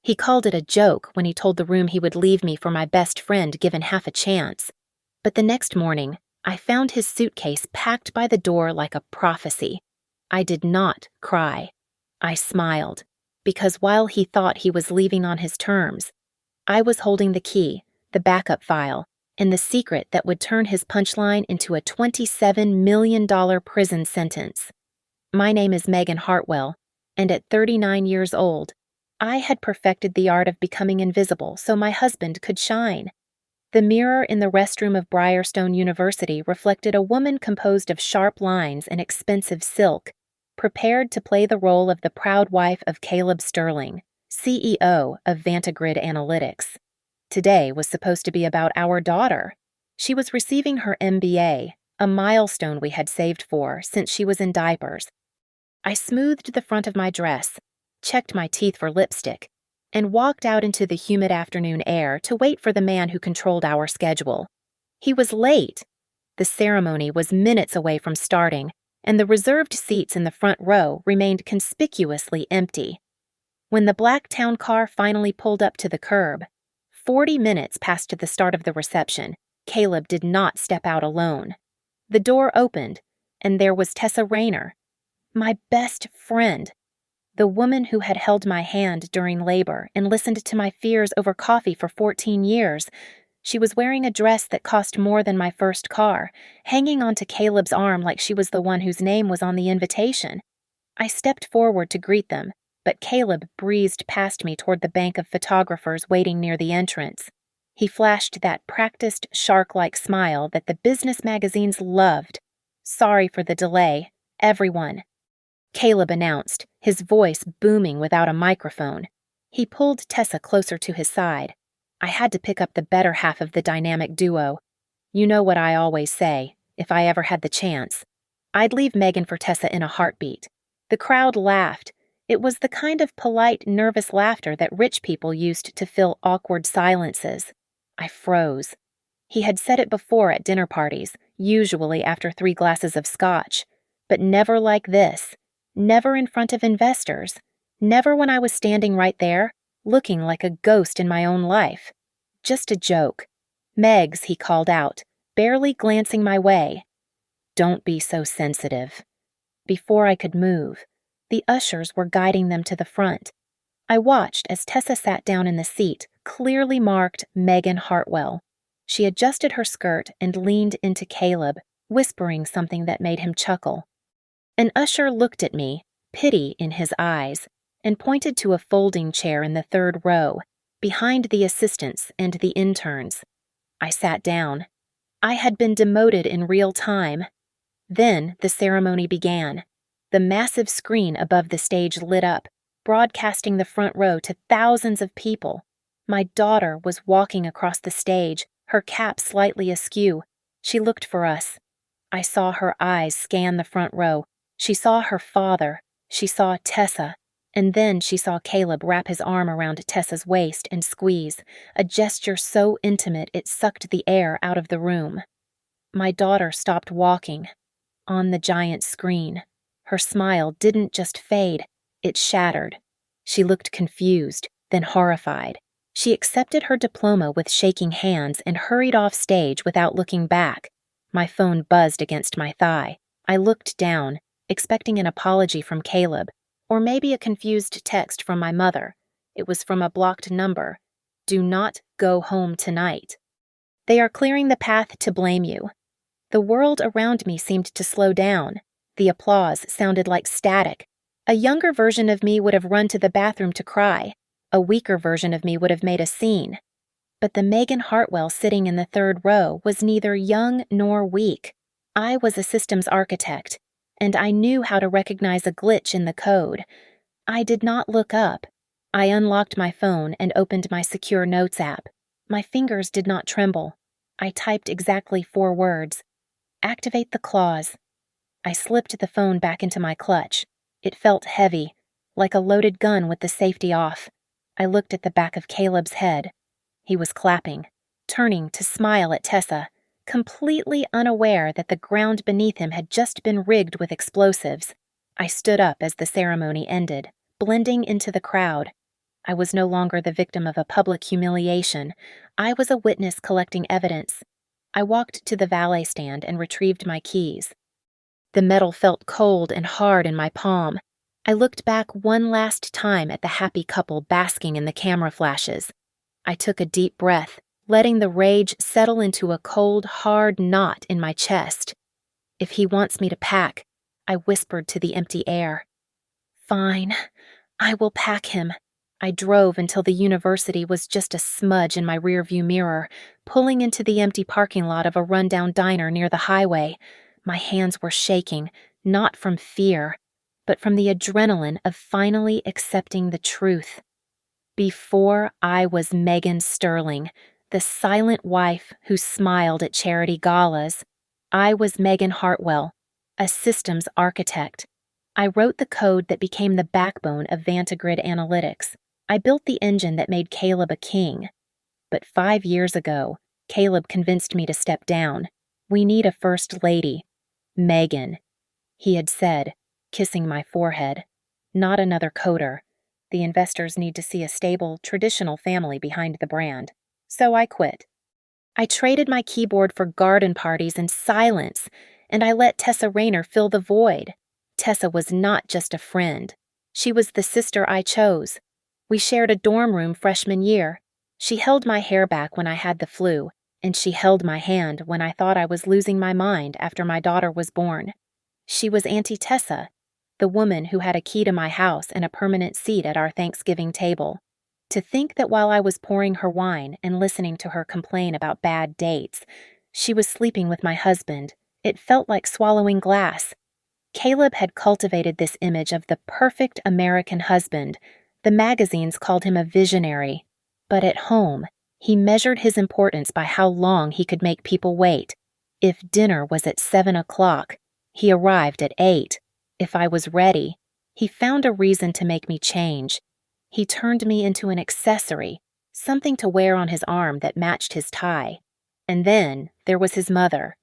He called it a joke when he told the room he would leave me for my best friend given half a chance. But the next morning, I found his suitcase packed by the door like a prophecy. I did not cry. I smiled, because while he thought he was leaving on his terms, I was holding the key, the backup file, and the secret that would turn his punchline into a $27 million prison sentence. My name is Megan Hartwell, and at 39 years old, I had perfected the art of becoming invisible so my husband could shine. The mirror in the restroom of Brierstone University reflected a woman composed of sharp lines and expensive silk, prepared to play the role of the proud wife of Caleb Sterling, CEO of Vantigrid Analytics. Today was supposed to be about our daughter. She was receiving her MBA, a milestone we had saved for since she was in diapers. I smoothed the front of my dress, checked my teeth for lipstick, and walked out into the humid afternoon air to wait for the man who controlled our schedule. He was late. The ceremony was minutes away from starting, and the reserved seats in the front row remained conspicuously empty. When the black town car finally pulled up to the curb, 40 minutes past the start of the reception, Caleb did not step out alone. The door opened, and there was Tessa Rayner, my best friend, the woman who had held my hand during labor and listened to my fears over coffee for 14 years. She was wearing a dress that cost more than my first car, hanging onto Caleb's arm like she was the one whose name was on the invitation. I stepped forward to greet them, but Caleb breezed past me toward the bank of photographers waiting near the entrance. He flashed that practiced, shark-like smile that the business magazines loved. "Sorry for the delay, everyone," Caleb announced, his voice booming without a microphone. He pulled Tessa closer to his side. I had to pick up the better half of the dynamic duo. You know what I always say, if I ever had the chance. I'd leave Megan for Tessa in a heartbeat. The crowd laughed. It was the kind of polite, nervous laughter that rich people used to fill awkward silences. I froze. He had said it before at dinner parties, usually after 3 glasses of scotch, but never like this. Never in front of investors. Never when I was standing right there, looking like a ghost in my own life. Just a joke. "Megs," he called out, barely glancing my way. "Don't be so sensitive." Before I could move, the ushers were guiding them to the front. I watched as Tessa sat down in the seat, clearly marked Megan Hartwell. She adjusted her skirt and leaned into Caleb, whispering something that made him chuckle. An usher looked at me, pity in his eyes, and pointed to a folding chair in the 3rd row, behind the assistants and the interns. I sat down. I had been demoted in real time. Then the ceremony began. The massive screen above the stage lit up, broadcasting the front row to thousands of people. My daughter was walking across the stage, her cap slightly askew. She looked for us. I saw her eyes scan the front row. She saw her father. She saw Tessa. And then she saw Caleb wrap his arm around Tessa's waist and squeeze, a gesture so intimate it sucked the air out of the room. My daughter stopped walking. On the giant screen, her smile didn't just fade, it shattered. She looked confused, then horrified. She accepted her diploma with shaking hands and hurried off stage without looking back. My phone buzzed against my thigh. I looked down, expecting an apology from Caleb, or maybe a confused text from my mother. It was from a blocked number. "Do not go home tonight. They are clearing the path to blame you." The world around me seemed to slow down. The applause sounded like static. A younger version of me would have run to the bathroom to cry. A weaker version of me would have made a scene. But the Megan Hartwell sitting in the 3rd row was neither young nor weak. I was a systems architect, and I knew how to recognize a glitch in the code. I did not look up. I unlocked my phone and opened my secure notes app. My fingers did not tremble. I typed exactly 4 words. "Activate the clause." I slipped the phone back into my clutch. It felt heavy, like a loaded gun with the safety off. I looked at the back of Caleb's head. He was clapping, turning to smile at Tessa, completely unaware that the ground beneath him had just been rigged with explosives. I stood up as the ceremony ended, blending into the crowd. I was no longer the victim of a public humiliation. I was a witness collecting evidence. I walked to the valet stand and retrieved my keys. The metal felt cold and hard in my palm. I looked back one last time at the happy couple basking in the camera flashes. I took a deep breath, letting the rage settle into a cold, hard knot in my chest. If he wants me to pack, I whispered to the empty air. Fine, I will pack him. I drove until the university was just a smudge in my rearview mirror, pulling into the empty parking lot of a rundown diner near the highway. My hands were shaking, not from fear, but from the adrenaline of finally accepting the truth. Before I was Megan Sterling, the silent wife who smiled at charity galas, I was Megan Hartwell, a systems architect. I wrote the code that became the backbone of Vantigrid Analytics. I built the engine that made Caleb a king. But 5 years ago, Caleb convinced me to step down. We need a first lady. Megan, he had said, kissing my forehead. Not another coder. The investors need to see a stable, traditional family behind the brand. So I quit. I traded my keyboard for garden parties and silence, and I let Tessa Rayner fill the void. Tessa was not just a friend. She was the sister I chose. We shared a dorm room freshman year. She held my hair back when I had the flu, and she held my hand when I thought I was losing my mind after my daughter was born. She was Auntie Tessa, the woman who had a key to my house and a permanent seat at our Thanksgiving table. To think that while I was pouring her wine and listening to her complain about bad dates, she was sleeping with my husband, it felt like swallowing glass. Caleb had cultivated this image of the perfect American husband. The magazines called him a visionary. But at home, he measured his importance by how long he could make people wait. If dinner was at 7 o'clock, he arrived at 8. If I was ready, he found a reason to make me change. He turned me into an accessory, something to wear on his arm that matched his tie. And then there was his mother.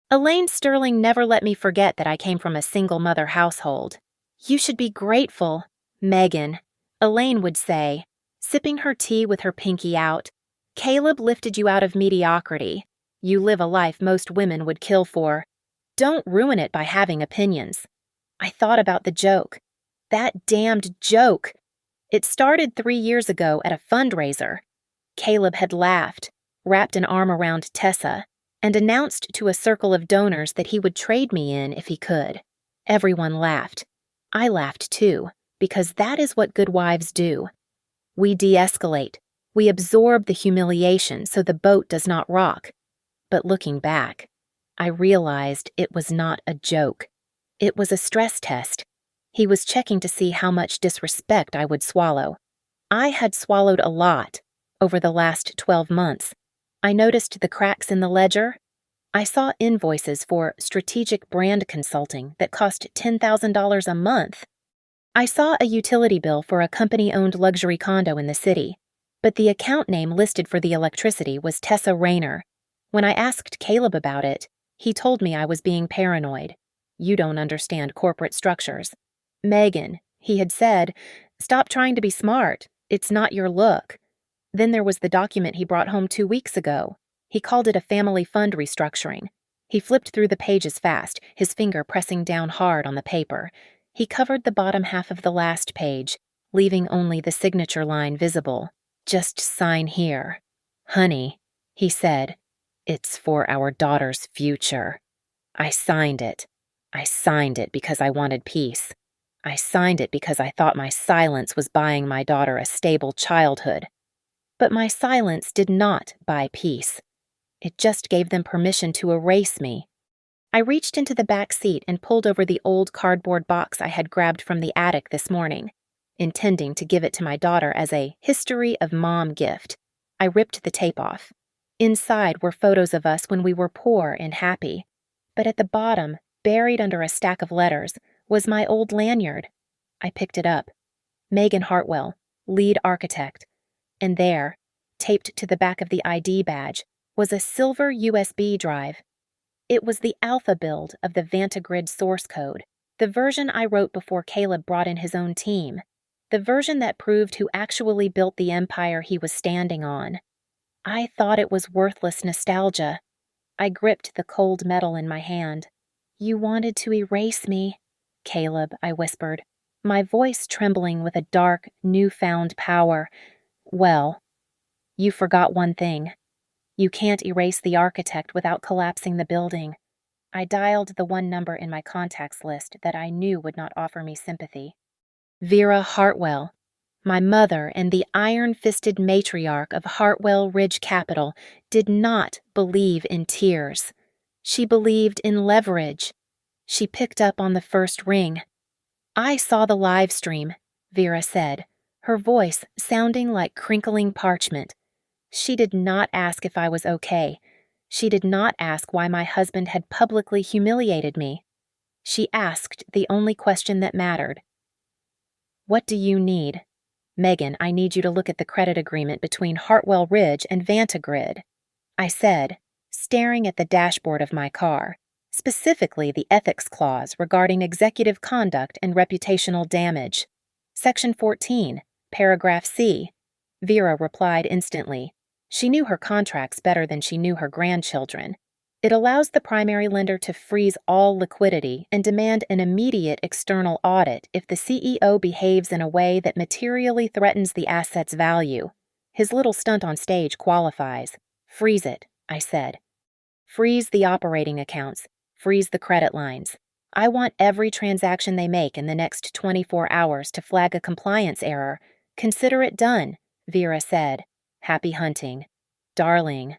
Elaine Sterling never let me forget that I came from a single-mother household. You should be grateful, Megan, Elaine would say, sipping her tea with her pinky out. Caleb lifted you out of mediocrity. You live a life most women would kill for. Don't ruin it by having opinions. I thought about the joke. That damned joke. It started 3 years ago at a fundraiser. Caleb had laughed, wrapped an arm around Tessa, and announced to a circle of donors that he would trade me in if he could. Everyone laughed. I laughed too, because that is what good wives do. We de-escalate. We absorb the humiliation so the boat does not rock. But looking back, I realized it was not a joke. It was a stress test. He was checking to see how much disrespect I would swallow. I had swallowed a lot over the last 12 months. I noticed the cracks in the ledger. I saw invoices for strategic brand consulting that cost $10,000 a month. I saw a utility bill for a company-owned luxury condo in the city, but the account name listed for the electricity was Tessa Rayner. When I asked Caleb about it, he told me I was being paranoid. You don't understand corporate structures. Megan, he had said, stop trying to be smart. It's not your look. Then there was the document he brought home 2 weeks ago. He called it a family fund restructuring. He flipped through the pages fast, his finger pressing down hard on the paper. He covered the bottom half of the last page, leaving only the signature line visible. Just sign here. Honey, he said, it's for our daughter's future. I signed it. I signed it because I wanted peace. I signed it because I thought my silence was buying my daughter a stable childhood. But my silence did not buy peace. It just gave them permission to erase me. I reached into the back seat and pulled over the old cardboard box I had grabbed from the attic this morning, intending to give it to my daughter as a history of mom gift. I ripped the tape off. Inside were photos of us when we were poor and happy. But at the bottom, buried under a stack of letters, was my old lanyard. I picked it up. Megan Hartwell, lead architect. And there, taped to the back of the ID badge, was a silver USB drive. It was the alpha build of the Vantigrid source code, the version I wrote before Caleb brought in his own team. The version that proved who actually built the empire he was standing on. I thought it was worthless nostalgia. I gripped the cold metal in my hand. "You wanted to erase me." "Caleb," I whispered, my voice trembling with a dark, newfound power. "Well, you forgot one thing. You can't erase the architect without collapsing the building." I dialed the one number in my contacts list that I knew would not offer me sympathy. Vera Hartwell. My mother and the iron-fisted matriarch of Hartwell Ridge Capital did not believe in tears. She believed in leverage. She picked up on the first ring. "I saw the live stream," Vera said, her voice sounding like crinkling parchment. She did not ask if I was okay. She did not ask why my husband had publicly humiliated me. She asked the only question that mattered. "What do you need?" "Megan, I need you to look at the credit agreement between Hartwell Ridge and Vantagrid," I said, staring at the dashboard of my car, specifically the ethics clause regarding executive conduct and reputational damage. Section 14, paragraph C. Vera replied instantly. She knew her contracts better than she knew her grandchildren. It allows the primary lender to freeze all liquidity and demand an immediate external audit if the CEO behaves in a way that materially threatens the asset's value. His little stunt on stage qualifies. "Freeze it," I said. "Freeze the operating accounts. Freeze the credit lines. I want every transaction they make in the next 24 hours to flag a compliance error. Consider it done," Vera said. "Happy hunting." "Darling."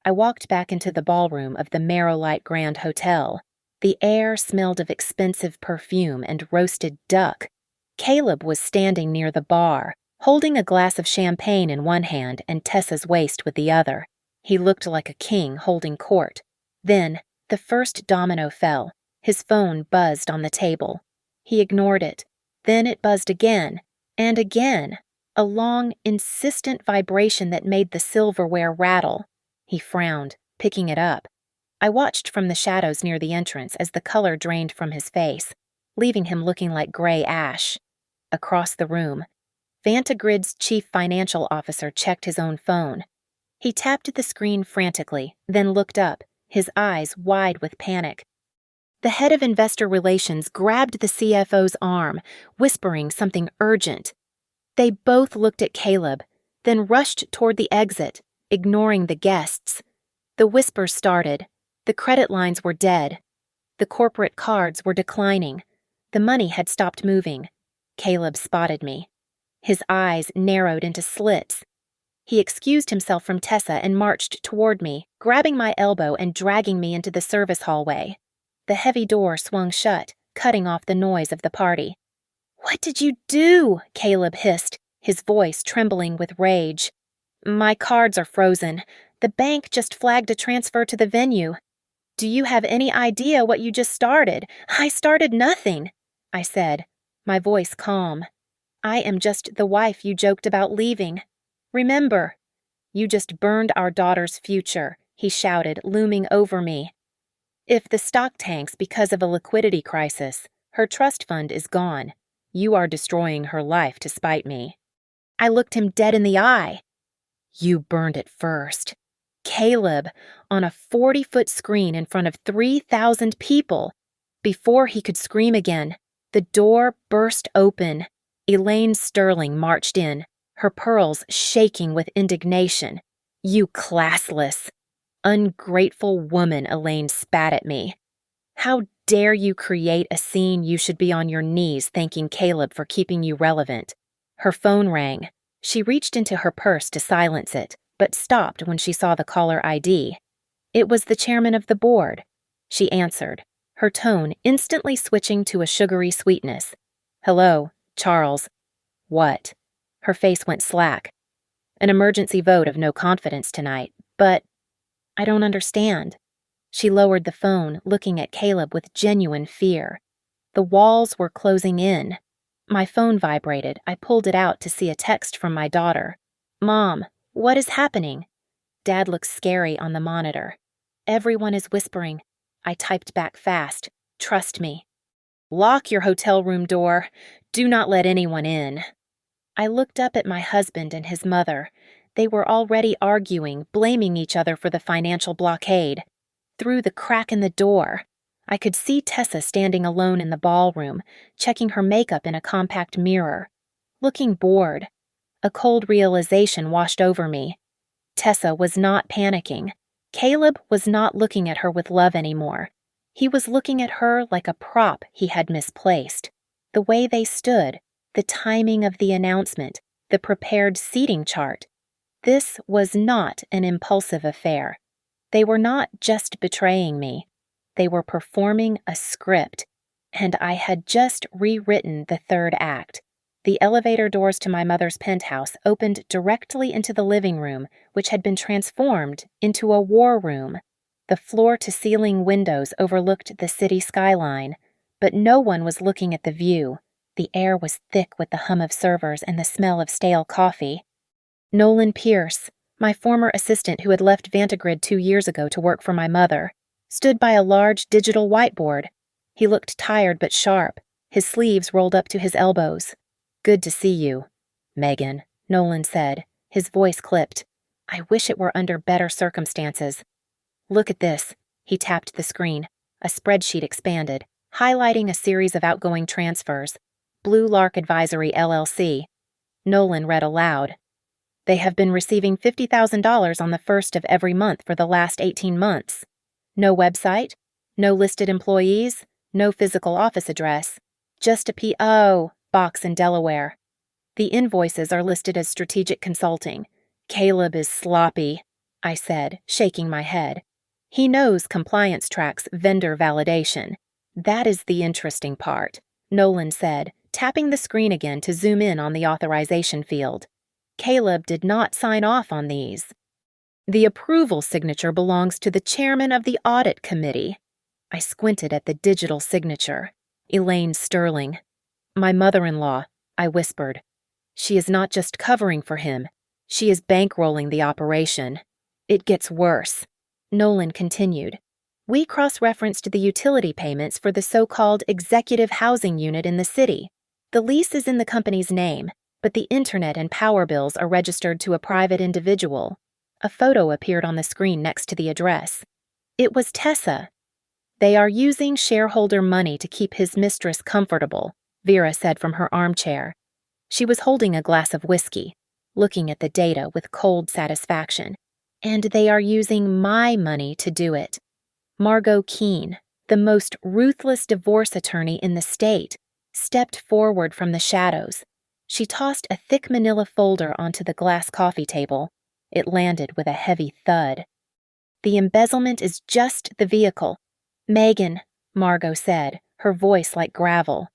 I walked back into the ballroom of the Marrowlight Grand Hotel. The air smelled of expensive perfume and roasted duck. Caleb was standing near the bar, holding a glass of champagne in one hand and Tessa's waist with the other. He looked like a king holding court. Then, the first domino fell. His phone buzzed on the table. He ignored it. Then it buzzed again, and again, a long, insistent vibration that made the silverware rattle. He frowned, picking it up. I watched from the shadows near the entrance as the color drained from his face, leaving him looking like gray ash. Across the room, Vantagrid's chief financial officer checked his own phone. He tapped the screen frantically, then looked up, his eyes wide with panic. The head of investor relations grabbed the CFO's arm, whispering something urgent. They both looked at Caleb, then rushed toward the exit, ignoring the guests. The whispers started. The credit lines were dead. The corporate cards were declining. The money had stopped moving. Caleb spotted me. His eyes narrowed into slits. He excused himself from Tessa and marched toward me, grabbing my elbow and dragging me into the service hallway. The heavy door swung shut, cutting off the noise of the party. "What did you do?" Caleb hissed, his voice trembling with rage. "My cards are frozen. The bank just flagged a transfer to the venue." "Do you have any idea what you just started?" "I started nothing," I said, my voice calm. "I am just the wife you joked about leaving. Remember." "You just burned our daughter's future," he shouted, looming over me. "If the stock tanks because of a liquidity crisis, her trust fund is gone. You are destroying her life to spite me." I looked him dead in the eye. "You burned it first." Caleb, on a 40-foot screen in front of 3,000 people. Before he could scream again, the door burst open. Elaine Sterling marched in, her pearls shaking with indignation. "You classless, ungrateful woman," Elaine spat at me. "How dare you create a scene you should be on your knees thanking Caleb for keeping you relevant." Her phone rang. She reached into her purse to silence it, but stopped when she saw the caller ID. It was the chairman of the board. She answered, her tone instantly switching to a sugary sweetness. "Hello, Charles." "What?" Her face went slack. "An emergency vote of no confidence tonight, but I don't understand." She lowered the phone, looking at Caleb with genuine fear. The walls were closing in. My phone vibrated. I pulled it out to see a text from my daughter. "Mom, what is happening?" Dad looks scary on the monitor. "Everyone is whispering." I typed back fast. "Trust me." "Lock your hotel room door. Do not let anyone in." I looked up at my husband and his mother. They were already arguing, blaming each other for the financial blockade. Through the crack in the door, I could see Tessa standing alone in the ballroom, checking her makeup in a compact mirror, looking bored. A cold realization washed over me. Tessa was not panicking. Caleb was not looking at her with love anymore. He was looking at her like a prop he had misplaced. The way they stood, the timing of the announcement, the prepared seating chart. This was not an impulsive affair. They were not just betraying me. They were performing a script, and I had just rewritten the third act. The elevator doors to my mother's penthouse opened directly into the living room, which had been transformed into a war room. The floor-to-ceiling windows overlooked the city skyline, but no one was looking at the view. The air was thick with the hum of servers and the smell of stale coffee. Nolan Pierce, my former assistant who had left Vantigrid 2 years ago to work for my mother, stood by a large digital whiteboard. He looked tired but sharp, his sleeves rolled up to his elbows. "Good to see you, Megan," Nolan said, his voice clipped. "I wish it were under better circumstances." "Look at this." He tapped the screen. A spreadsheet expanded, highlighting a series of outgoing transfers. Blue Lark Advisory LLC. Nolan read aloud. "They have been receiving $50,000 on the 1st of every month for the last 18 months. No website, no listed employees, no physical office address, just a P.O. box in Delaware. The invoices are listed as strategic consulting. Caleb is sloppy," I said, shaking my head. "He knows compliance tracks vendor validation. That is the interesting part," Nolan said, tapping the screen again to zoom in on the authorization field. "Caleb did not sign off on these. The approval signature belongs to the chairman of the audit committee." I squinted at the digital signature. Elaine Sterling. "My mother-in-law," I whispered. "She is not just covering for him. She is bankrolling the operation. It gets worse." Nolan continued. "We cross-referenced the utility payments for the so-called executive housing unit in the city. The lease is in the company's name, but the internet and power bills are registered to a private individual." A photo appeared on the screen next to the address. It was Tessa. "They are using shareholder money to keep his mistress comfortable," Vera said from her armchair. She was holding a glass of whiskey, looking at the data with cold satisfaction. "And they are using my money to do it." Margot Keene, the most ruthless divorce attorney in the state, stepped forward from the shadows. She tossed a thick manila folder onto the glass coffee table. It landed with a heavy thud. "The embezzlement is just the vehicle. Megan," Margot said, her voice like gravel.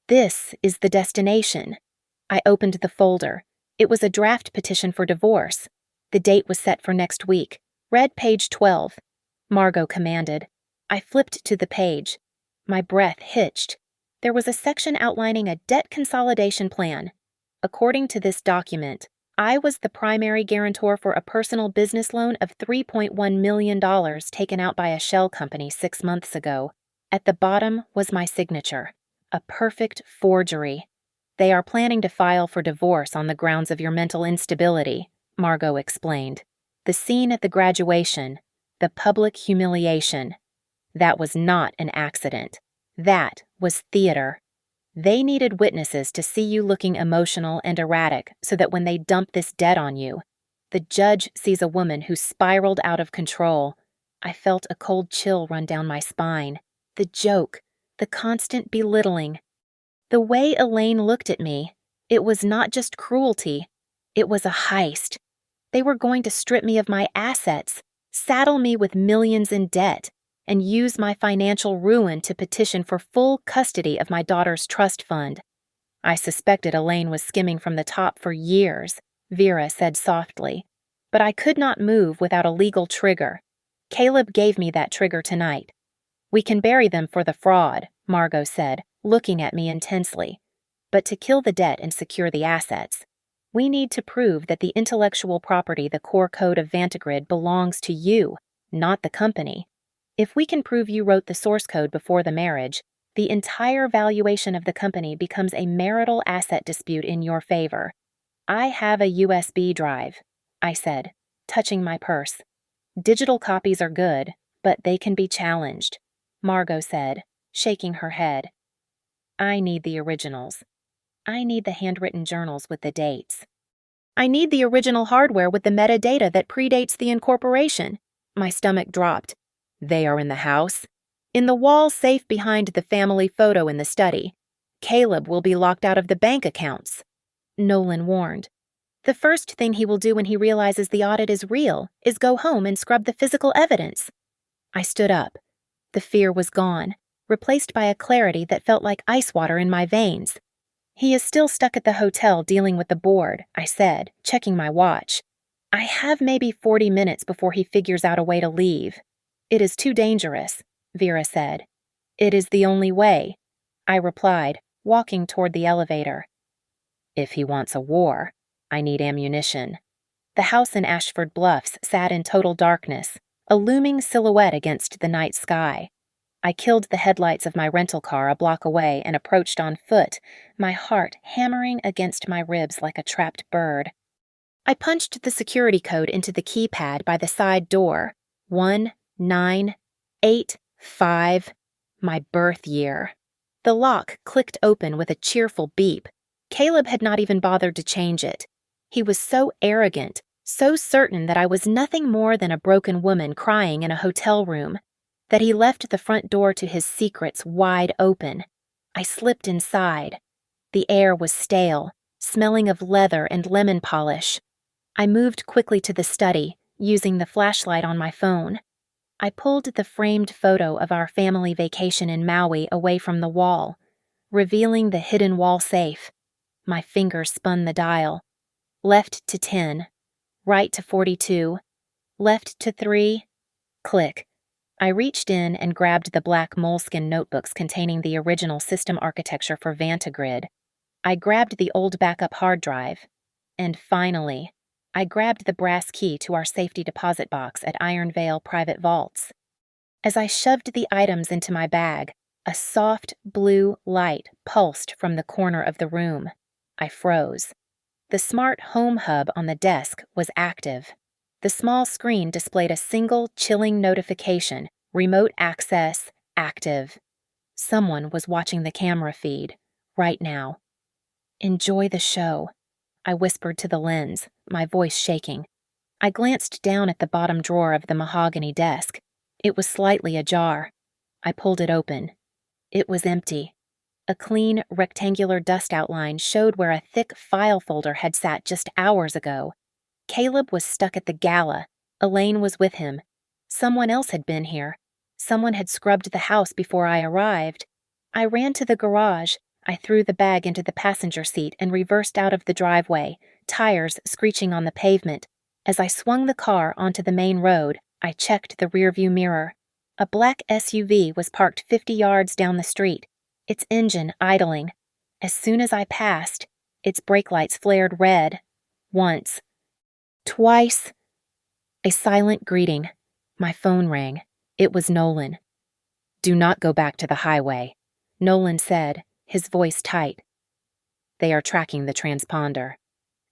"This is the destination." I opened the folder. It was a draft petition for divorce. The date was set for next week. "Read page 12. Margot commanded. I flipped to the page. My breath hitched. There was a section outlining a debt consolidation plan. According to this document, I was the primary guarantor for a personal business loan of $3.1 million taken out by a shell company 6 months ago. At the bottom was my signature. A perfect forgery. "They are planning to file for divorce on the grounds of your mental instability," Margot explained. "The scene at the graduation, the public humiliation. That was not an accident. That was theater. They needed witnesses to see you looking emotional and erratic so that when they dump this debt on you, the judge sees a woman who spiraled out of control." I felt a cold chill run down my spine. The joke, the constant belittling. The way Elaine looked at me, it was not just cruelty, it was a heist. They were going to strip me of my assets, saddle me with millions in debt, and use my financial ruin to petition for full custody of my daughter's trust fund. "I suspected Elaine was skimming from the top for years," Vera said softly, "but I could not move without a legal trigger. Caleb gave me that trigger tonight." "We can bury them for the fraud," Margot said, looking at me intensely. "But to kill the debt and secure the assets, we need to prove that the intellectual property, the core code of Vantigrid, belongs to you, not the company. If we can prove you wrote the source code before the marriage, the entire valuation of the company becomes a marital asset dispute in your favor. I have a USB drive, I said, touching my purse. Digital copies are good, but they can be challenged, Margot said, shaking her head. I need the originals. I need the handwritten journals with the dates. I need the original hardware with the metadata that predates the incorporation. My stomach dropped. They are in the house. In the wall safe behind the family photo in the study. Caleb will be locked out of the bank accounts. Nolan warned. The first thing he will do when he realizes the audit is real is go home and scrub the physical evidence. I stood up. The fear was gone, replaced by a clarity that felt like ice water in my veins. He is still stuck at the hotel dealing with the board, I said, checking my watch. I have maybe 40 minutes before he figures out a way to leave. It is too dangerous, Vera said. It is the only way, I replied, walking toward the elevator. If he wants a war, I need ammunition. The house in Ashford Bluffs sat in total darkness, a looming silhouette against the night sky. I killed the headlights of my rental car a block away and approached on foot, my heart hammering against my ribs like a trapped bird. I punched the security code into the keypad by the side door. 1985, my birth year. The lock clicked open with a cheerful beep. Caleb had not even bothered to change it. He was so arrogant, so certain that I was nothing more than a broken woman crying in a hotel room, that he left the front door to his secrets wide open. I slipped inside. The air was stale, smelling of leather and lemon polish. I moved quickly to the study, using the flashlight on my phone. I pulled the framed photo of our family vacation in Maui away from the wall, revealing the hidden wall safe. My fingers spun the dial. Left to 10, right to 42, left to 3, click. I reached in and grabbed the black moleskin notebooks containing the original system architecture for Vantigrid. I grabbed the old backup hard drive. And finally, I grabbed the brass key to our safety deposit box at Iron Vale Private Vaults. As I shoved the items into my bag, a soft blue light pulsed from the corner of the room. I froze. The smart home hub on the desk was active. The small screen displayed a single chilling notification, remote access, active. Someone was watching the camera feed, right now. Enjoy the show, I whispered to the lens, my voice shaking. I glanced down at the bottom drawer of the mahogany desk. It was slightly ajar. I pulled it open. It was empty. A clean, rectangular dust outline showed where a thick file folder had sat just hours ago. Caleb was stuck at the gala. Elaine was with him. Someone else had been here. Someone had scrubbed the house before I arrived. I ran to the garage. I threw the bag into the passenger seat and reversed out of the driveway, tires screeching on the pavement. As I swung the car onto the main road, I checked the rearview mirror. A black SUV was parked 50 yards down the street, its engine idling. As soon as I passed, its brake lights flared red. Once. Twice. A silent greeting. My phone rang. It was Nolan. "Do not go back to the highway," Nolan said, his voice tight. "They are tracking the transponder.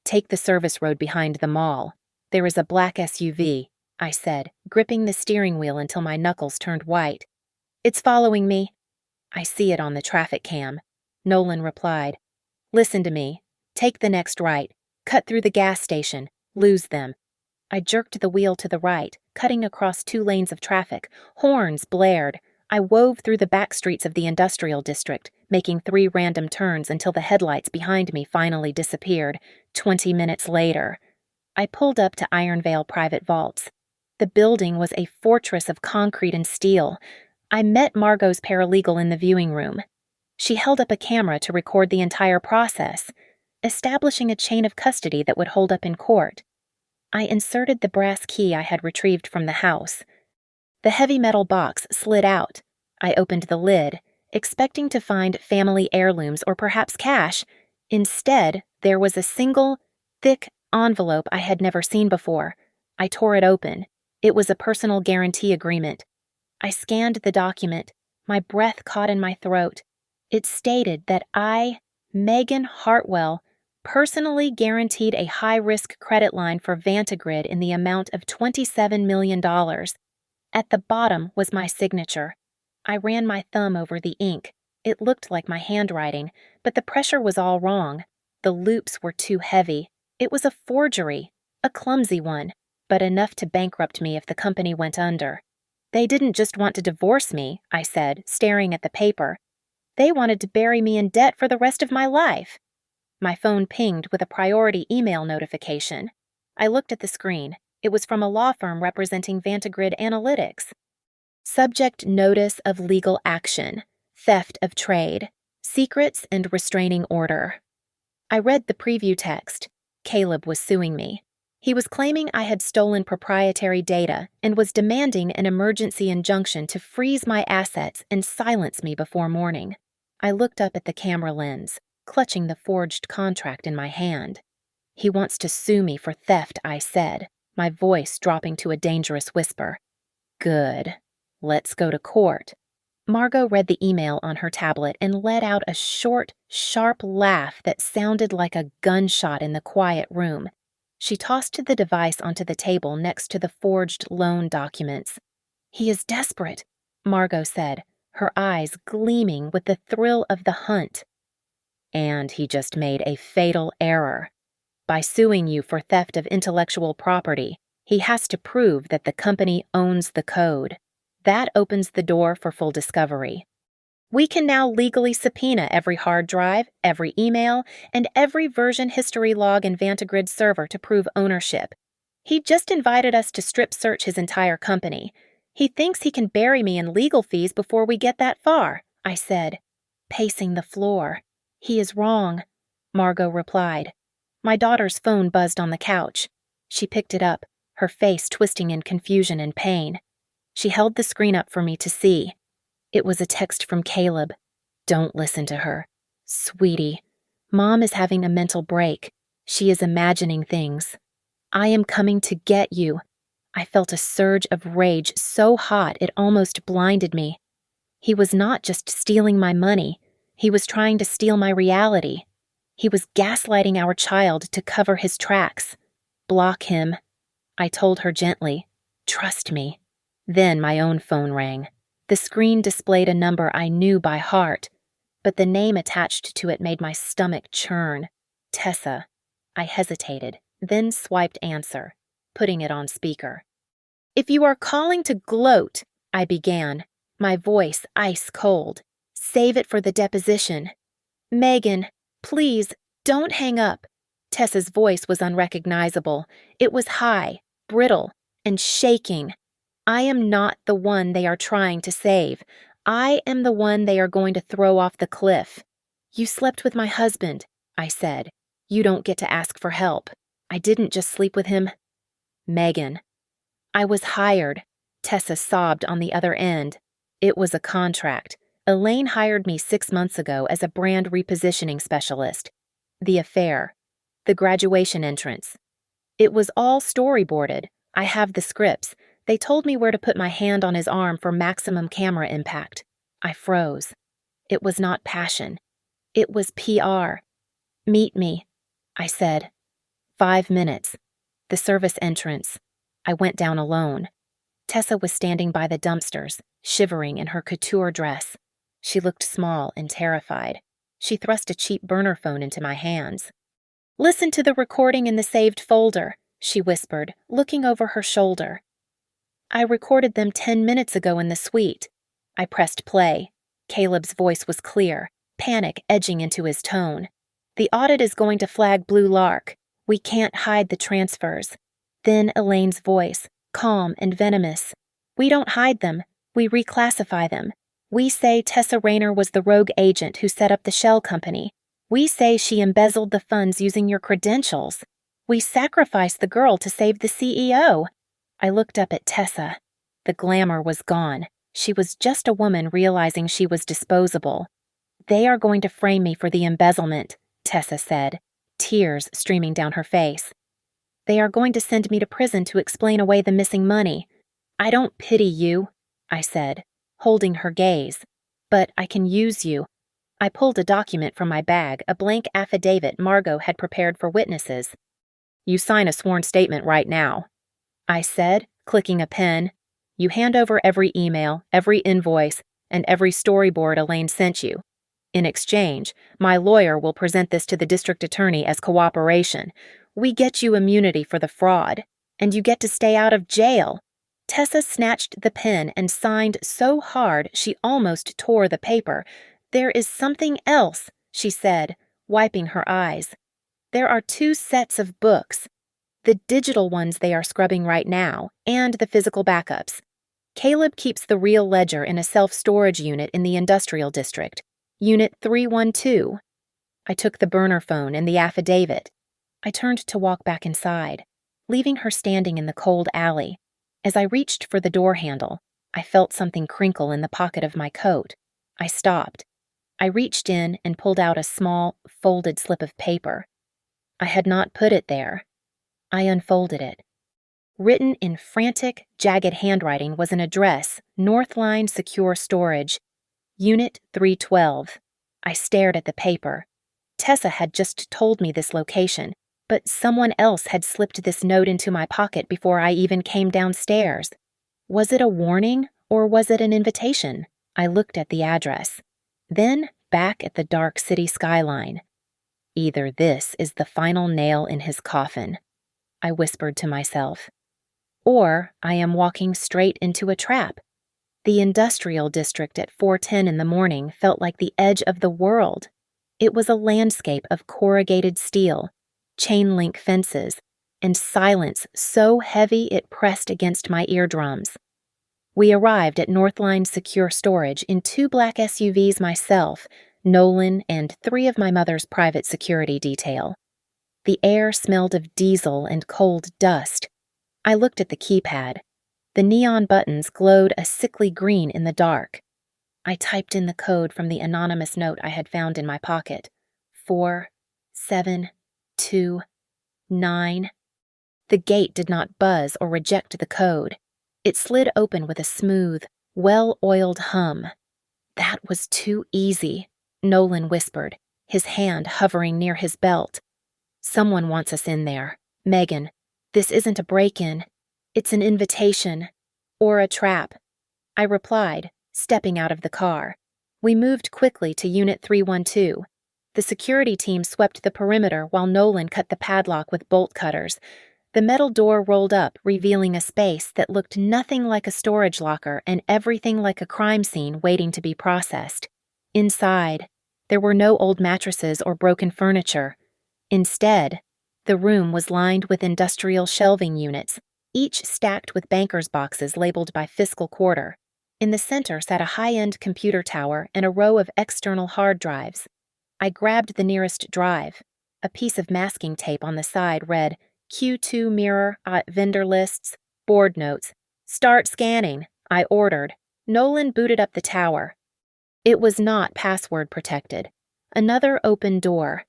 Take the service road behind the mall. There is a black SUV," I said, gripping the steering wheel until my knuckles turned white. "It's following me." "I see it on the traffic cam," Nolan replied. "Listen to me. Take the next right. Cut through the gas station. Lose them." I jerked the wheel to the right, cutting across 2 lanes of traffic. Horns blared. I wove through the back streets of the industrial district, making 3 random turns until the headlights behind me finally disappeared. 20 minutes later, I pulled up to Iron Vale Private Vaults. The building was a fortress of concrete and steel. I met Margot's paralegal in the viewing room. She held up a camera to record the entire process, establishing a chain of custody that would hold up in court. I inserted the brass key I had retrieved from the house. The heavy metal box slid out. I opened the lid, expecting to find family heirlooms or perhaps cash. Instead, there was a single, thick envelope I had never seen before. I tore it open. It was a personal guarantee agreement. I scanned the document. My breath caught in my throat. It stated that I, Megan Hartwell, personally guaranteed a high-risk credit line for Vantigrid in the amount of $27 million. At the bottom was my signature. I ran my thumb over the ink. It looked like my handwriting, but the pressure was all wrong. The loops were too heavy. It was a forgery, a clumsy one, but enough to bankrupt me if the company went under. They didn't just want to divorce me, I said, staring at the paper. They wanted to bury me in debt for the rest of my life. My phone pinged with a priority email notification. I looked at the screen. It was from a law firm representing Vantigrid Analytics. Subject notice of legal action, theft of trade, secrets and restraining order. I read the preview text. Caleb was suing me. He was claiming I had stolen proprietary data and was demanding an emergency injunction to freeze my assets and silence me before morning. I looked up at the camera lens, clutching the forged contract in my hand. He wants to sue me for theft, I said, my voice dropping to a dangerous whisper. Good. Let's go to court. Margot read the email on her tablet and let out a short, sharp laugh that sounded like a gunshot in the quiet room. She tossed the device onto the table next to the forged loan documents. He is desperate, Margot said, her eyes gleaming with the thrill of the hunt. And he just made a fatal error. By suing you for theft of intellectual property, he has to prove that the company owns the code. That opens the door for full discovery. We can now legally subpoena every hard drive, every email, and every version history log in Vantigrid's server to prove ownership. He just invited us to strip search his entire company. He thinks he can bury me in legal fees before we get that far, I said, pacing the floor. He is wrong, Margot replied. My daughter's phone buzzed on the couch. She picked it up, her face twisting in confusion and pain. She held the screen up for me to see. It was a text from Caleb. Don't listen to her. Sweetie, Mom is having a mental break. She is imagining things. I am coming to get you. I felt a surge of rage so hot it almost blinded me. He was not just stealing my money. He was trying to steal my reality. He was gaslighting our child to cover his tracks. Block him. I told her gently. Trust me. Then my own phone rang. The screen displayed a number I knew by heart, but the name attached to it made my stomach churn. Tessa. I hesitated, then swiped answer, putting it on speaker. If you are calling to gloat, I began, my voice ice cold. Save it for the deposition. Megan, please, don't hang up. Tessa's voice was unrecognizable. It was high, brittle, and shaking. I am not the one they are trying to save. I am the one they are going to throw off the cliff. You slept with my husband, I said. You don't get to ask for help. I didn't just sleep with him. Megan. I was hired. Tessa sobbed on the other end. It was a contract. Elaine hired me 6 months ago as a brand repositioning specialist. The affair. The graduation entrance. It was all storyboarded. I have the scripts. They told me where to put my hand on his arm for maximum camera impact. I froze. It was not passion. It was PR. Meet me, I said. 5 minutes. The service entrance. I went down alone. Tessa was standing by the dumpsters, shivering in her couture dress. She looked small and terrified. She thrust a cheap burner phone into my hands. Listen to the recording in the saved folder, she whispered, looking over her shoulder. I recorded them 10 minutes ago in the suite. I pressed play. Caleb's voice was clear, panic edging into his tone. The audit is going to flag Blue Lark. We can't hide the transfers. Then Elaine's voice, calm and venomous. We don't hide them. We reclassify them. We say Tessa Rayner was the rogue agent who set up the shell company. We say she embezzled the funds using your credentials. We sacrificed the girl to save the CEO. I looked up at Tessa. The glamour was gone. She was just a woman realizing she was disposable. They are going to frame me for the embezzlement, Tessa said, tears streaming down her face. They are going to send me to prison to explain away the missing money. I don't pity you, I said, holding her gaze. But I can use you. I pulled a document from my bag, a blank affidavit Margot had prepared for witnesses. "You sign a sworn statement right now," I said, clicking a pen. "You hand over every email, every invoice, and every storyboard Elaine sent you. In exchange, my lawyer will present this to the district attorney as cooperation. We get you immunity for the fraud, and you get to stay out of jail." Tessa snatched the pen and signed so hard she almost tore the paper. "There is something else," she said, wiping her eyes. "There are 2 sets of books. The digital ones they are scrubbing right now, and the physical backups. Caleb keeps the real ledger in a self-storage unit in the industrial district, Unit 312. I took the burner phone and the affidavit. I turned to walk back inside, leaving her standing in the cold alley. As I reached for the door handle, I felt something crinkle in the pocket of my coat. I stopped. I reached in and pulled out a small, folded slip of paper. I had not put it there. I unfolded it. Written in frantic, jagged handwriting was an address, Northline Secure Storage, Unit 312. I stared at the paper. Tessa had just told me this location, but someone else had slipped this note into my pocket before I even came downstairs. Was it a warning, or was it an invitation? I looked at the address, then back at the dark city skyline. Either this is the final nail in his coffin, I whispered to myself, or I am walking straight into a trap. The industrial district at 4:10 in the morning felt like the edge of the world. It was a landscape of corrugated steel, chain-link fences, and silence so heavy it pressed against my eardrums. We arrived at Northline Secure Storage in 2 black SUVs myself, Nolan, and 3 of my mother's private security detail. The air smelled of diesel and cold dust. I looked at the keypad. The neon buttons glowed a sickly green in the dark. I typed in the code from the anonymous note I had found in my pocket. 4729. The gate did not buzz or reject the code. It slid open with a smooth, well-oiled hum. "That was too easy," Nolan whispered, his hand hovering near his belt. "Someone wants us in there. Megan, this isn't a break-in. It's an invitation. Or a trap," I replied, stepping out of the car. We moved quickly to Unit 312. The security team swept the perimeter while Nolan cut the padlock with bolt cutters. The metal door rolled up, revealing a space that looked nothing like a storage locker and everything like a crime scene waiting to be processed. Inside, there were no old mattresses or broken furniture. Instead, the room was lined with industrial shelving units, each stacked with bankers' boxes labeled by fiscal quarter. In the center sat a high-end computer tower and a row of external hard drives. I grabbed the nearest drive. A piece of masking tape on the side read, "Q2 mirror at vendor lists, board notes. Start scanning," I ordered. Nolan booted up the tower. It was not password protected. Another open door.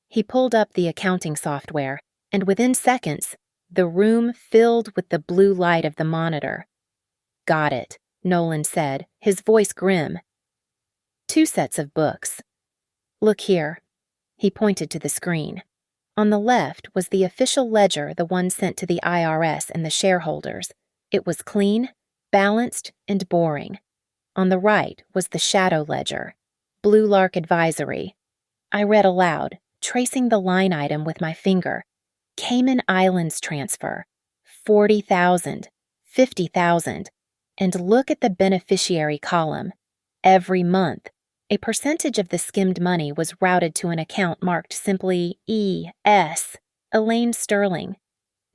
He pulled up the accounting software, and within seconds, the room filled with the blue light of the monitor. "Got it," Nolan said, his voice grim. 2 sets of books. "Look here." He pointed to the screen. On the left was the official ledger, the one sent to the IRS and the shareholders. It was clean, balanced, and boring. On the right was the shadow ledger, Blue Lark Advisory. I read aloud, tracing the line item with my finger. Cayman Islands transfer, 40,000, 50,000, and look at the beneficiary column. Every month, a percentage of the skimmed money was routed to an account marked simply E.S., Elaine Sterling.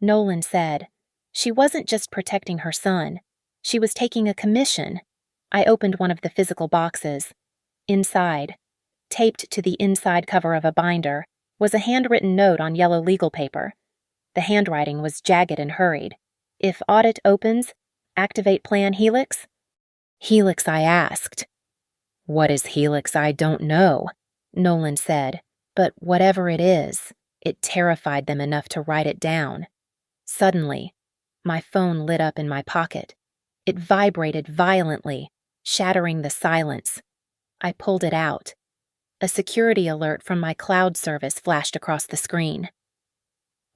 Nolan said, "She wasn't just protecting her son. She was taking a commission." I opened one of the physical boxes. Inside, taped to the inside cover of a binder, was a handwritten note on yellow legal paper. The handwriting was jagged and hurried. "If audit opens, activate Plan Helix?" "Helix," I asked. "What is Helix? I don't know," Nolan said, but whatever it is, it terrified them enough to write it down. Suddenly, my phone lit up in my pocket. It vibrated violently, shattering the silence. I pulled it out. A security alert from my cloud service flashed across the screen.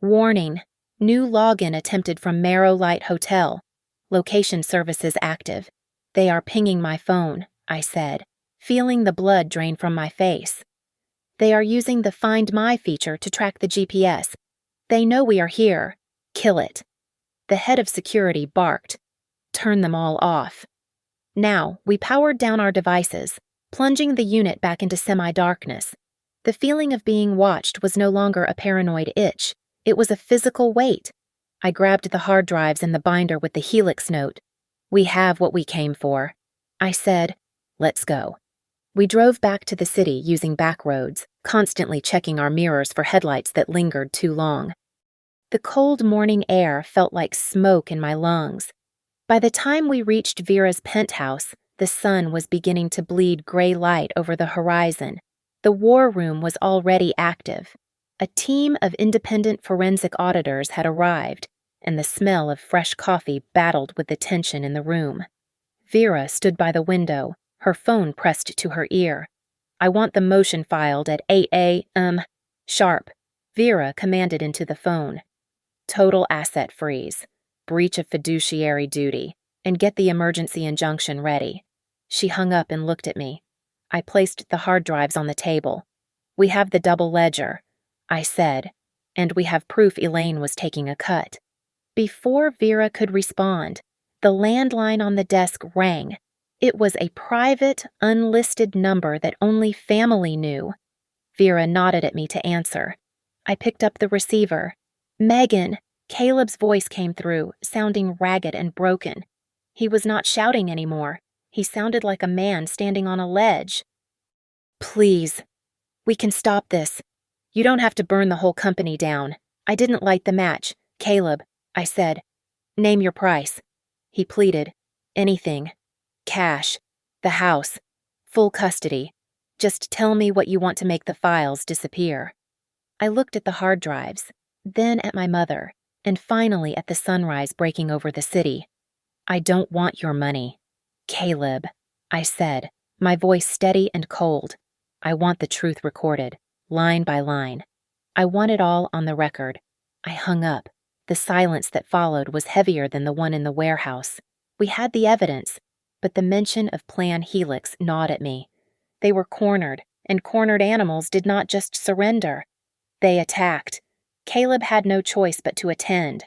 Warning: new login attempted from Marrow Light Hotel. Location services active. They are pinging my phone, I said, feeling the blood drain from my face. They are using the Find My feature to track the GPS. They know we are here. Kill it. The head of security barked. Turn them all off. Now, we powered down our devices, plunging the unit back into semi-darkness. The feeling of being watched was no longer a paranoid itch. It was a physical weight. I grabbed the hard drives and the binder with the Helix note. We have what we came for. I said, let's go. We drove back to the city using back roads, constantly checking our mirrors for headlights that lingered too long. The cold morning air felt like smoke in my lungs. By the time we reached Vera's penthouse, the sun was beginning to bleed gray light over the horizon. The war room was already active. A team of independent forensic auditors had arrived, and the smell of fresh coffee battled with the tension in the room. Vera stood by the window, her phone pressed to her ear. I want the motion filed at 8 a.m. sharp, Vera commanded into the phone. Total asset freeze, breach of fiduciary duty, and get the emergency injunction ready. She hung up and looked at me. I placed the hard drives on the table. We have the double ledger, I said, and we have proof Elaine was taking a cut. Before Vera could respond, the landline on the desk rang. It was a private, unlisted number that only family knew. Vera nodded at me to answer. I picked up the receiver. Megan, Caleb's voice came through, sounding ragged and broken. He was not shouting anymore. He sounded like a man standing on a ledge. Please, we can stop this. You don't have to burn the whole company down. I didn't light the match. Caleb, I said. Name your price. He pleaded. Anything. Cash. The house. Full custody. Just tell me what you want to make the files disappear. I looked at the hard drives, then at my mother, and finally at the sunrise breaking over the city. I don't want your money. Caleb, I said, my voice steady and cold. I want the truth recorded, line by line. I want it all on the record. I hung up. The silence that followed was heavier than the one in the warehouse. We had the evidence, but the mention of Plan Helix gnawed at me. They were cornered, and cornered animals did not just surrender. They attacked. Caleb had no choice but to attend.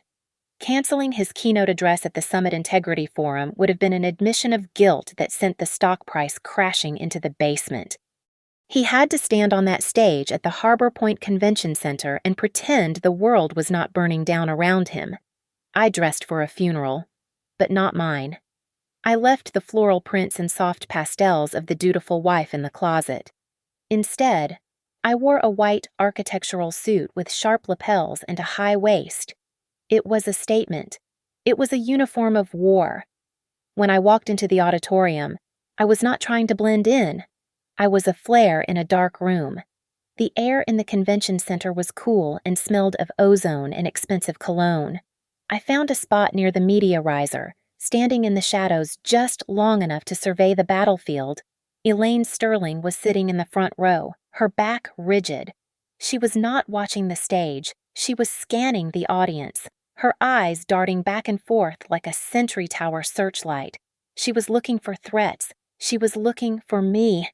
Canceling his keynote address at the Summit Integrity Forum would have been an admission of guilt that sent the stock price crashing into the basement. He had to stand on that stage at the Harbor Point Convention Center and pretend the world was not burning down around him. I dressed for a funeral, but not mine. I left the floral prints and soft pastels of the dutiful wife in the closet. Instead, I wore a white architectural suit with sharp lapels and a high waist. It was a statement. It was a uniform of war. When I walked into the auditorium, I was not trying to blend in. I was a flare in a dark room. The air in the convention center was cool and smelled of ozone and expensive cologne. I found a spot near the media riser, standing in the shadows just long enough to survey the battlefield. Elaine Sterling was sitting in the front row, her back rigid. She was not watching the stage. She was scanning the audience, her eyes darting back and forth like a sentry tower searchlight. She was looking for threats. She was looking for me.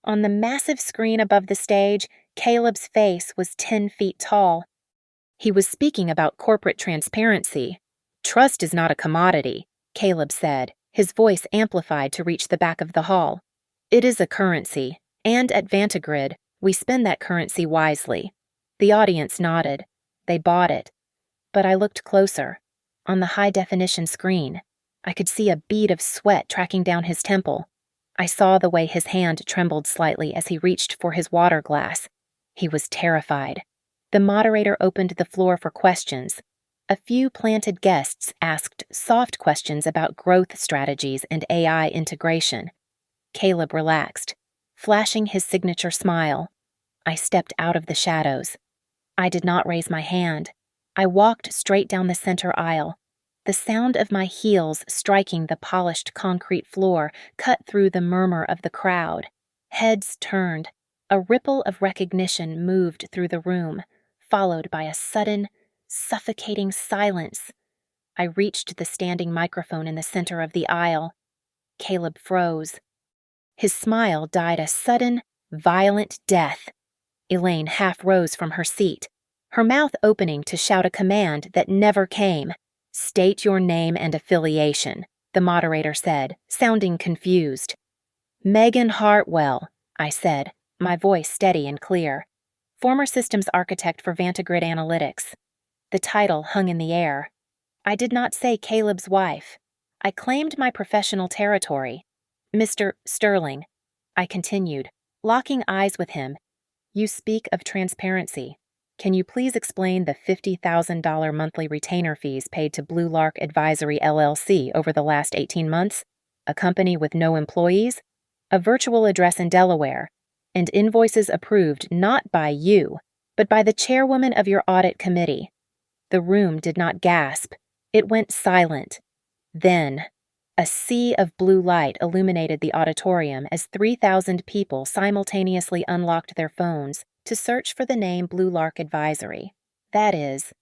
On the massive screen above the stage, Caleb's face was 10 feet tall. He was speaking about corporate transparency. Trust is not a commodity, Caleb said, his voice amplified to reach the back of the hall. It is a currency, and at Vantigrid, we spend that currency wisely. The audience nodded. They bought it. But I looked closer. On the high-definition screen, I could see a bead of sweat tracking down his temple. I saw the way his hand trembled slightly as he reached for his water glass. He was terrified. The moderator opened the floor for questions. A few planted guests asked soft questions about growth strategies and AI integration. Caleb relaxed, flashing his signature smile. I stepped out of the shadows. I did not raise my hand. I walked straight down the center aisle. The sound of my heels striking the polished concrete floor cut through the murmur of the crowd. Heads turned. A ripple of recognition moved through the room, followed by a sudden, suffocating silence. I reached the standing microphone in the center of the aisle. Caleb froze. His smile died a sudden, violent death. Elaine half rose from her seat, her mouth opening to shout a command that never came. "State your name and affiliation," the moderator said, sounding confused. "Megan Hartwell," I said, my voice steady and clear. "Former systems architect for Vantigrid Analytics." The title hung in the air. I did not say Caleb's wife. I claimed my professional territory. "Mr. Sterling," I continued, locking eyes with him, "you speak of transparency. Can you please explain the $50,000 monthly retainer fees paid to Blue Lark Advisory LLC over the last 18 months? A company with no employees? A virtual address in Delaware? And invoices approved not by you, but by the chairwoman of your audit committee." The room did not gasp. It went silent. Then, a sea of blue light illuminated the auditorium as 3,000 people simultaneously unlocked their phones to search for the name Blue Lark Advisory. That is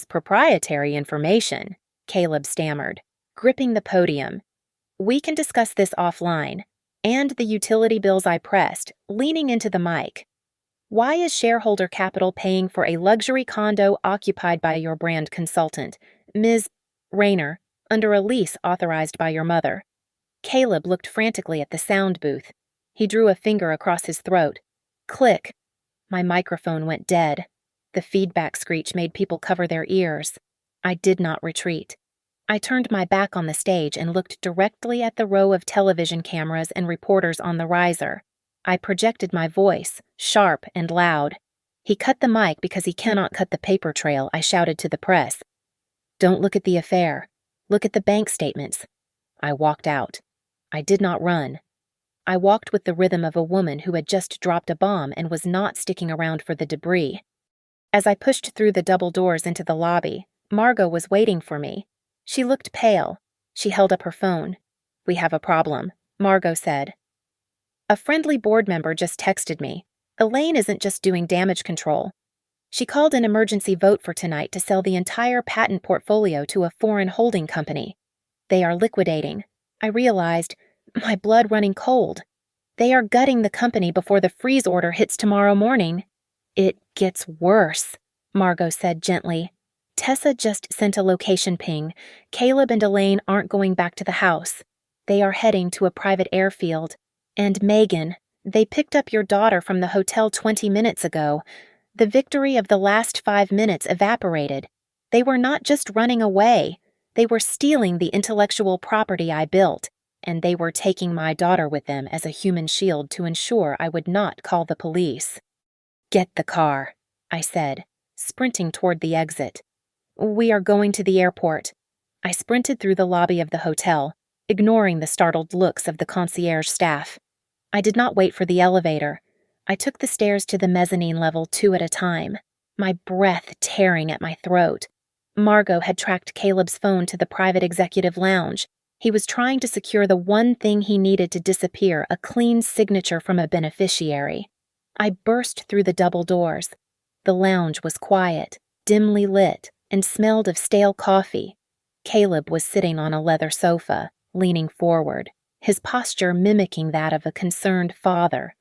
proprietary information," Caleb stammered, gripping the podium. "We can discuss this offline," and the utility bills I pressed, leaning into the mic. "Why is shareholder capital paying for a luxury condo occupied by your brand consultant, Ms. Rayner, under a lease authorized by your mother?" Caleb looked frantically at the sound booth. He drew a finger across his throat. Click. My microphone went dead. The feedback screech made people cover their ears. I did not retreat. I turned my back on the stage and looked directly at the row of television cameras and reporters on the riser. I projected my voice, sharp and loud. "He cut the mic because he cannot cut the paper trail," I shouted to the press. "Don't look at the affair. Look at the bank statements." I walked out. I did not run. I walked with the rhythm of a woman who had just dropped a bomb and was not sticking around for the debris. As I pushed through the double doors into the lobby, Margot was waiting for me. She looked pale. She held up her phone. "We have a problem," Margot said. "A friendly board member just texted me. Elaine isn't just doing damage control. She called an emergency vote for tonight to sell the entire patent portfolio to a foreign holding company. They are liquidating." I realized, my blood running cold. "They are gutting the company before the freeze order hits tomorrow morning." "It gets worse," Margot said gently. "Tessa just sent a location ping. Caleb and Elaine aren't going back to the house. They are heading to a private airfield. And Megan, they picked up your daughter from the hotel 20 minutes ago. The victory of the last 5 minutes evaporated. They were not just running away. They were stealing the intellectual property I built, and they were taking my daughter with them as a human shield to ensure I would not call the police." "Get the car," I said, sprinting toward the exit. "We are going to the airport." I sprinted through the lobby of the hotel, ignoring the startled looks of the concierge staff. I did not wait for the elevator. I took the stairs to the mezzanine level 2 at a time, my breath tearing at my throat. Margot had tracked Caleb's phone to the private executive lounge. He was trying to secure the one thing he needed to disappear, a clean signature from a beneficiary. I burst through the double doors. The lounge was quiet, dimly lit, and smelled of stale coffee. Caleb was sitting on a leather sofa, leaning forward, his posture mimicking that of a concerned father.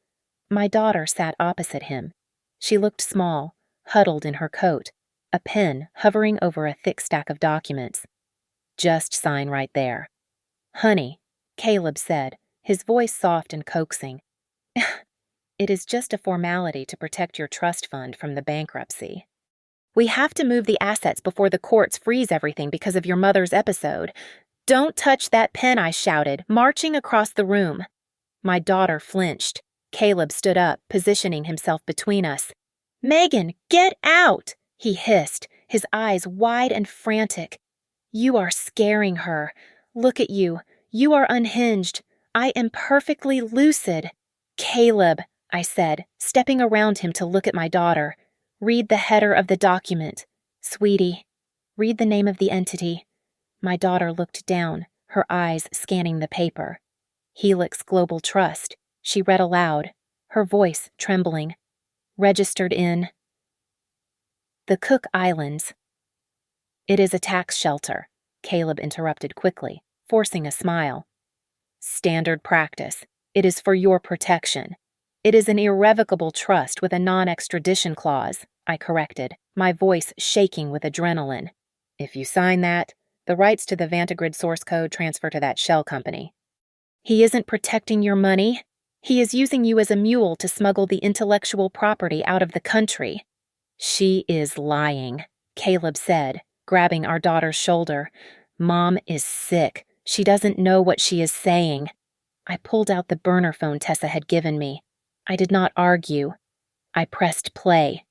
My daughter sat opposite him. She looked small, huddled in her coat, a pen hovering over a thick stack of documents. "Just sign right there." "Honey," Caleb said, his voice soft and coaxing. "It is just a formality to protect your trust fund from the bankruptcy. We have to move the assets before the courts freeze everything because of your mother's episode." "Don't touch that pen," I shouted, marching across the room. My daughter flinched. Caleb stood up, positioning himself between us. "Megan, get out!" he hissed, his eyes wide and frantic. "You are scaring her. Look at you. You are unhinged. I am perfectly lucid." "Caleb," I said, stepping around him to look at my daughter. "Read the header of the document. Sweetie, read the name of the entity." My daughter looked down, her eyes scanning the paper. "Helix Global Trust," she read aloud. her voice trembling. Registered in the Cook Islands. It is a tax shelter, Caleb interrupted quickly, forcing a smile. Standard practice. It is for your protection. It is an irrevocable trust with a non-extradition clause, I corrected, my voice shaking with adrenaline. If you sign that, the rights to the Vantigrid source code transfer to that shell company. He isn't protecting your money. He is using you as a mule to smuggle the intellectual property out of the country. She is lying, Caleb said, grabbing our daughter's shoulder. Mom is sick. She doesn't know what she is saying. I pulled out the burner phone Tessa had given me. I did not argue. I pressed play.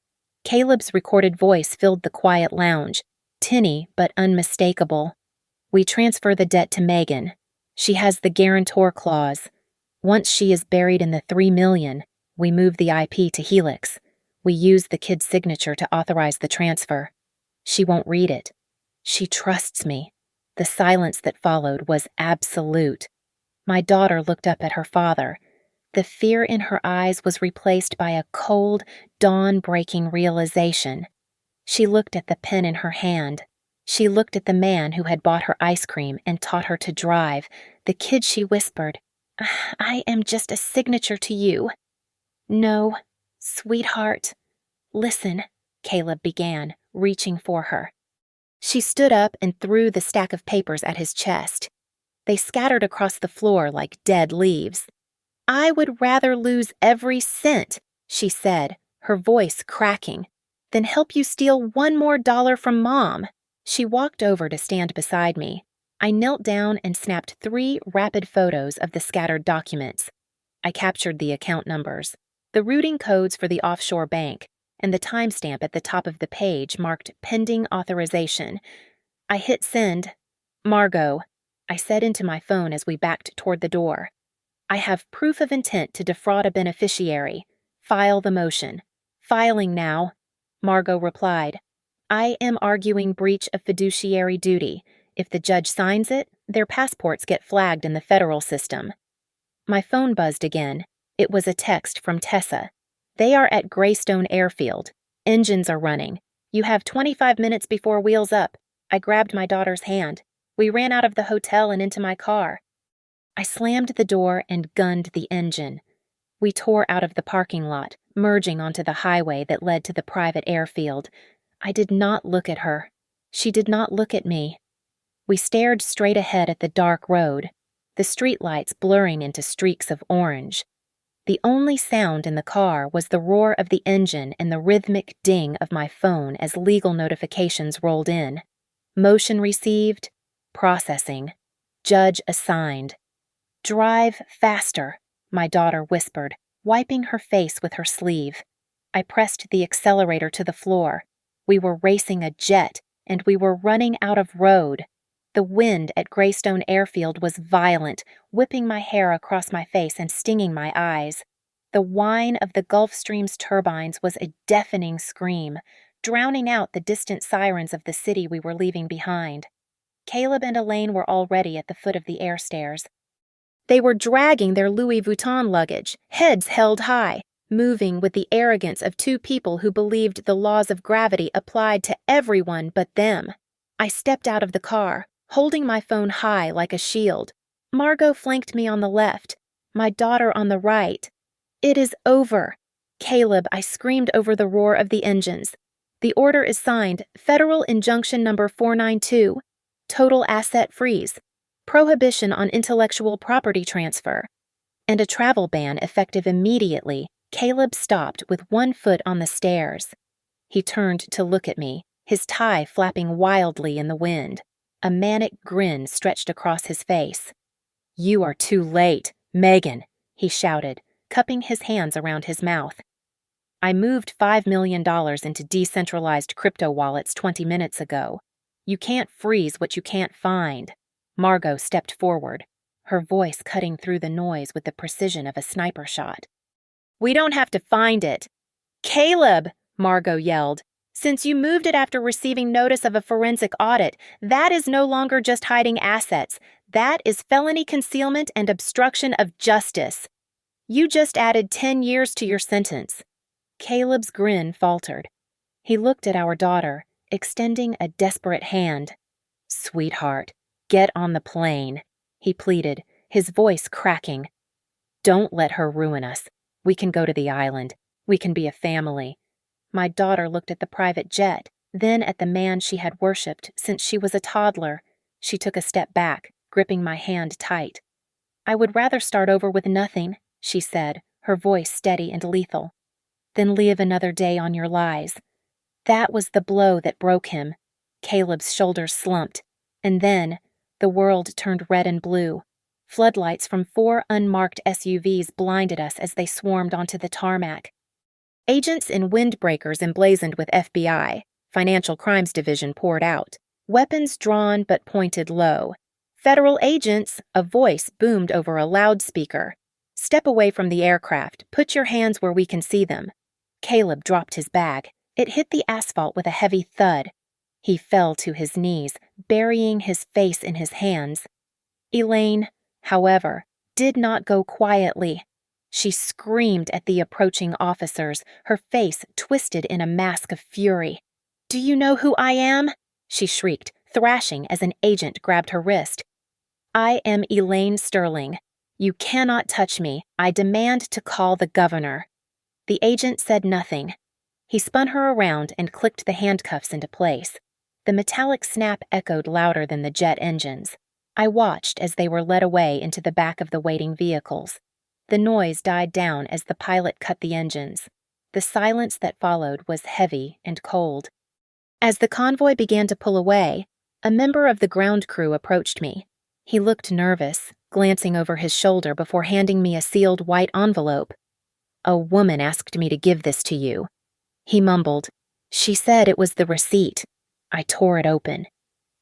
Caleb's recorded voice filled the quiet lounge, tinny but unmistakable. We transfer the debt to Megan. She has the guarantor clause. Once she is buried in the $3 million, we move the IP to Helix. We use the kid's signature to authorize the transfer. She won't read it. She trusts me. The silence that followed was absolute. My daughter looked up at her father. The fear in her eyes was replaced by a cold, dawn-breaking realization. She looked at the pen in her hand. She looked at the man who had bought her ice cream and taught her to drive, the kid she whispered, I am just a signature to you. No, sweetheart. Listen, Caleb began, reaching for her. She stood up and threw the stack of papers at his chest. They scattered across the floor like dead leaves. I would rather lose every cent, she said, her voice cracking, than help you steal one more dollar from Mom. She walked over to stand beside me. I knelt down and snapped 3 rapid photos of the scattered documents. I captured the account numbers, the routing codes for the offshore bank, and the timestamp at the top of the page marked pending authorization. I hit send. Margot, I said into my phone as we backed toward the door. I have proof of intent to defraud a beneficiary. File the motion. Filing now. Margot replied, I am arguing breach of fiduciary duty. If the judge signs it, their passports get flagged in the federal system. My phone buzzed again. It was a text from Tessa. They are at Greystone Airfield. Engines are running. You have 25 minutes before wheels up. I grabbed my daughter's hand. We ran out of the hotel and into my car. I slammed the door and gunned the engine. We tore out of the parking lot, merging onto the highway that led to the private airfield. I did not look at her. She did not look at me. We stared straight ahead at the dark road, the streetlights blurring into streaks of orange. The only sound in the car was the roar of the engine and the rhythmic ding of my phone as legal notifications rolled in. Motion received, processing, judge assigned. Drive faster, my daughter whispered, wiping her face with her sleeve. I pressed the accelerator to the floor. We were racing a jet, and we were running out of road. The wind at Greystone Airfield was violent, whipping my hair across my face and stinging my eyes. The whine of the Gulf Stream's turbines was a deafening scream, drowning out the distant sirens of the city we were leaving behind. Caleb and Elaine were already at the foot of the air stairs. They were dragging their Louis Vuitton luggage, heads held high, moving with the arrogance of 2 people who believed the laws of gravity applied to everyone but them. I stepped out of the car, holding my phone high like a shield. Margot flanked me on the left, my daughter on the right. It is over. Caleb, I screamed over the roar of the engines. The order is signed, Federal Injunction Number 492, Total Asset Freeze, Prohibition on Intellectual Property Transfer, and a travel ban effective immediately. Caleb stopped with 1 foot on the stairs. He turned to look at me, his tie flapping wildly in the wind. A manic grin stretched across his face. You are too late, Megan, he shouted, cupping his hands around his mouth. I moved $5 million into decentralized crypto wallets 20 minutes ago. You can't freeze what you can't find. Margot stepped forward, her voice cutting through the noise with the precision of a sniper shot. We don't have to find it. Caleb, Margot yelled. Since you moved it after receiving notice of a forensic audit, that is no longer just hiding assets. That is felony concealment and obstruction of justice. You just added 10 years to your sentence. Caleb's grin faltered. He looked at our daughter, extending a desperate hand. Sweetheart, get on the plane, he pleaded, his voice cracking. Don't let her ruin us. We can go to the island. We can be a family. My daughter looked at the private jet, then at the man she had worshipped since she was a toddler. She took a step back, gripping my hand tight. I would rather start over with nothing, she said, her voice steady and lethal, than live another day on your lies. That was the blow that broke him. Caleb's shoulders slumped, and then the world turned red and blue. Floodlights from 4 unmarked SUVs blinded us as they swarmed onto the tarmac. Agents in windbreakers emblazoned with FBI, Financial Crimes Division, poured out, weapons drawn but pointed low. Federal agents, a voice boomed over a loudspeaker. Step away from the aircraft. Put your hands where we can see them. Caleb dropped his bag. It hit the asphalt with a heavy thud. He fell to his knees, burying his face in his hands. Elaine, however, did not go quietly. She screamed at the approaching officers, her face twisted in a mask of fury. Do you know who I am? She shrieked, thrashing as an agent grabbed her wrist. I am Elaine Sterling. You cannot touch me. I demand to call the governor. The agent said nothing. He spun her around and clicked the handcuffs into place. The metallic snap echoed louder than the jet engines. I watched as they were led away into the back of the waiting vehicles. The noise died down as the pilot cut the engines. The silence that followed was heavy and cold. As the convoy began to pull away, a member of the ground crew approached me. He looked nervous, glancing over his shoulder before handing me a sealed white envelope. A woman asked me to give this to you. He mumbled. She said it was the receipt. I tore it open.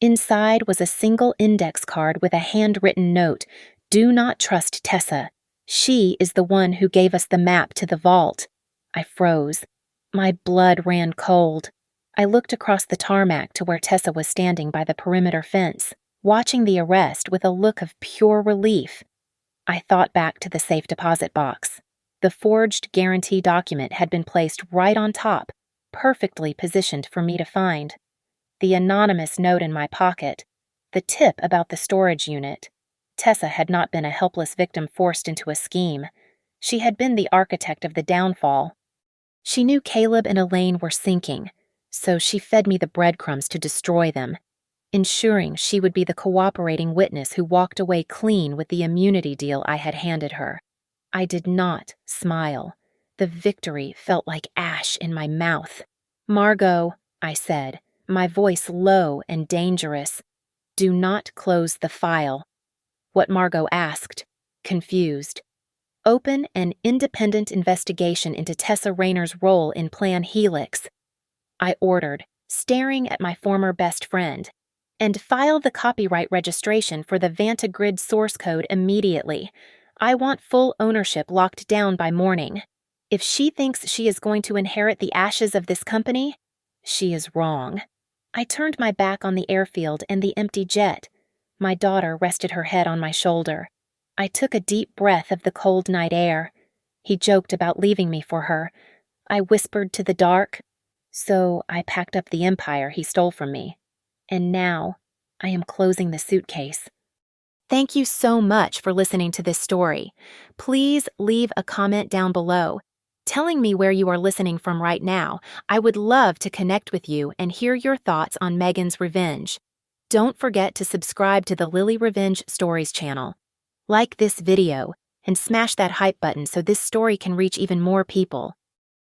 Inside was a single index card with a handwritten note. Do not trust Tessa. She is the one who gave us the map to the vault. I froze. My blood ran cold. I looked across the tarmac to where Tessa was standing by the perimeter fence, watching the arrest with a look of pure relief. I thought back to the safe deposit box. The forged guarantee document had been placed right on top, perfectly positioned for me to find. The anonymous note in my pocket, the tip about the storage unit. Tessa had not been a helpless victim forced into a scheme. She had been the architect of the downfall. She knew Caleb and Elaine were sinking, so she fed me the breadcrumbs to destroy them, ensuring she would be the cooperating witness who walked away clean with the immunity deal I had handed her. I did not smile. The victory felt like ash in my mouth. Margot, I said, my voice low and dangerous, do not close the file. What Margot asked, confused. Open an independent investigation into Tessa Rayner's role in Plan Helix. I ordered, staring at my former best friend, and file the copyright registration for the Vantagrid source code immediately. I want full ownership locked down by morning. If she thinks she is going to inherit the ashes of this company, she is wrong. I turned my back on the airfield and the empty jet. My daughter rested her head on my shoulder. I took a deep breath of the cold night air. He joked about leaving me for her. I whispered to the dark. So I packed up the empire he stole from me. And now I am closing the suitcase. Thank you so much for listening to this story. Please leave a comment down below, telling me where you are listening from right now. I would love to connect with you and hear your thoughts on Megan's revenge. Don't forget to subscribe to the Lily Revenge Stories channel. Like this video and smash that hype button so this story can reach even more people.